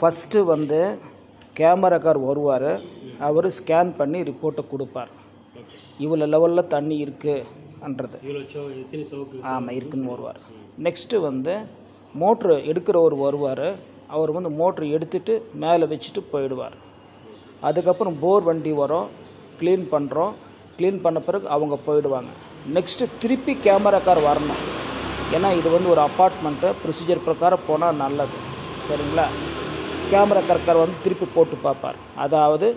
First வந்து கேமராக்கார் வருவார், அவர் scan பண்ணி ரிப்போர்ட்டை கொடுப்பார். இவ்வளோ லெவலில் தண்ணி இருக்குன்றது. ஆமாம், இருக்குன்னு வருவார். நெக்ஸ்ட்டு வந்து மோட்ரு எடுக்கிறவர் வருவார், அவர் வந்து மோட்ரு எடுத்துகிட்டு மேலே வச்சுட்டு போயிடுவார். அதுக்கப்புறம் போர் வண்டி வரும், க்ளீன் பண்ணுறோம். க்ளீன் பண்ண பிறகு அவங்க போயிடுவாங்க. நெக்ஸ்ட்டு திருப்பி கேமராக்கார் வரணும். ஏன்னா இது வந்து ஒரு அப்பார்ட்மெண்ட்டு, ப்ரொசீஜர் பிரகாரம் போனால் நல்லது. சரிங்களா? கேமராக்கார் வந்து திருப்பி போட்டு பார்ப்பார். அதாவது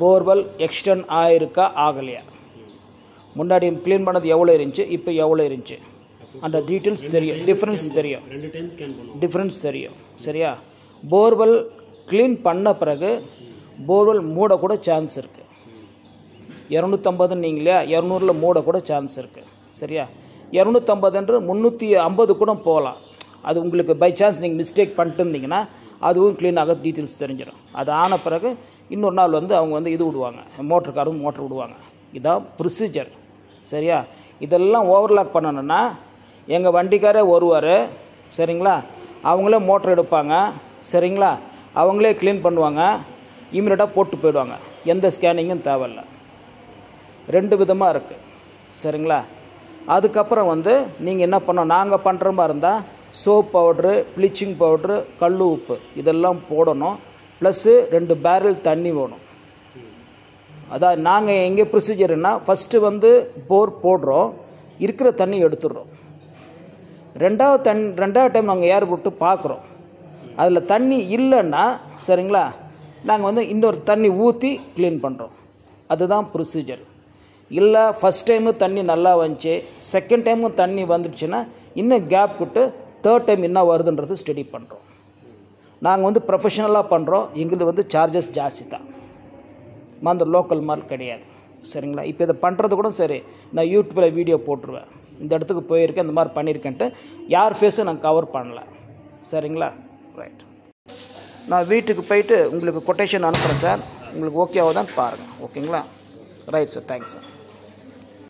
போர்வெல் எக்ஸ்டெண்ட் ஆகிருக்கா ஆகலையா, முன்னாடி க்ளீன் பண்ணது எவ்வளோ இருந்துச்சு, இப்போ எவ்வளோ இருந்துச்சு, அந்த டீட்டெயில்ஸ் தெரியும். டிஃப்ரென்ஸ் தெரியும். சரியா? போர்வெல் க்ளீன் பண்ண பிறகு போர்வெல் மூடக்கூட சான்ஸ் இருக்குது. 250 நீங்களே 200 மூடக்கூட சான்ஸ் இருக்குது. சரியா? 250 350 கூட போகலாம். அது உங்களுக்கு பை சான்ஸ் நீங்கள் மிஸ்டேக் பண்ணிட்டு இருந்தீங்கன்னா அதுவும் க்ளீன் ஆக டீட்டெயில்ஸ் தெரிஞ்சிடும். அது ஆன பிறகு இன்னொரு நாள் வந்து அவங்க வந்து இது விடுவாங்க, மோட்டருக்காரும் மோட்டர் விடுவாங்க. இதுதான் ப்ரொசீஜர். சரியா? இதெல்லாம் ஓவர்லாக் பண்ணணுன்னா எங்கள் வண்டிக்காரே வருவார். சரிங்களா? அவங்களே மோட்டர் எடுப்பாங்க. சரிங்களா? அவங்களே க்ளீன் பண்ணுவாங்க, இமீடியட்டாக போட்டு போயிடுவாங்க. எந்த ஸ்கேனிங்கும் தேவையில்லை. 2 விதமாக இருக்குது. சரிங்களா? அதுக்கப்புறம் வந்து நீங்கள் என்ன பண்ணோம், நாங்கள் பண்ணுற மாதிரி இருந்தால் சோப் பவுட்ரு, ப்ளீச்சிங் பவுட்ரு, கல் உப்பு இதெல்லாம் போடணும். ப்ளஸ்ஸு 2 பேரல் தண்ணி வேணும். அதான் நாங்கள் எங்கே ப்ரொசீஜர்னா, ஃபஸ்ட்டு வந்து போர் போடுறோம், இருக்கிற தண்ணி எடுத்துடுறோம். ரெண்டாவது டைம் நாங்கள் ஏர் விட்டு பார்க்குறோம், அதில் தண்ணி இல்லைன்னா சரிங்களா, நாங்கள் வந்து இன்னொரு தண்ணி ஊற்றி க்ளீன் பண்ணுறோம். அதுதான் ப்ரொசீஜர். இல்லை ஃபஸ்ட் டைமு தண்ணி நல்லா வந்துச்சு, செகண்ட் டைமும் தண்ணி வந்துடுச்சுன்னா இன்னும் கேப் விட்டு தேர்ட் டைம் என்ன வருதுன்றது ஸ்டடி பண்ணுறோம். நாங்கள் வந்து ப்ரொஃபஷனலாக பண்ணுறோம். எங்களுக்கு வந்து சார்ஜஸ் ஜாஸ்தி தான், அந்த லோக்கல் மால் கிடையாது. சரிங்களா? இப்போ இதை பண்ணுறது கூட சரி, நான் யூடியூப்பில் வீடியோ போட்டுருவேன், இந்த இடத்துக்கு போயிருக்கேன், இந்த மாதிரி பண்ணியிருக்கேன்ட்டு யார் ஃபேஸும் நான் கவர் பண்ணல. சரிங்களா? ரைட். நான் வீட்டுக்கு போயிட்டு உங்களுக்கு கொட்டேஷன் அனுப்புகிறேன் சார். உங்களுக்கு ஓகே ஆகுதான்னு பாருங்கள். ஓகேங்களா? Right sir, thanks sir.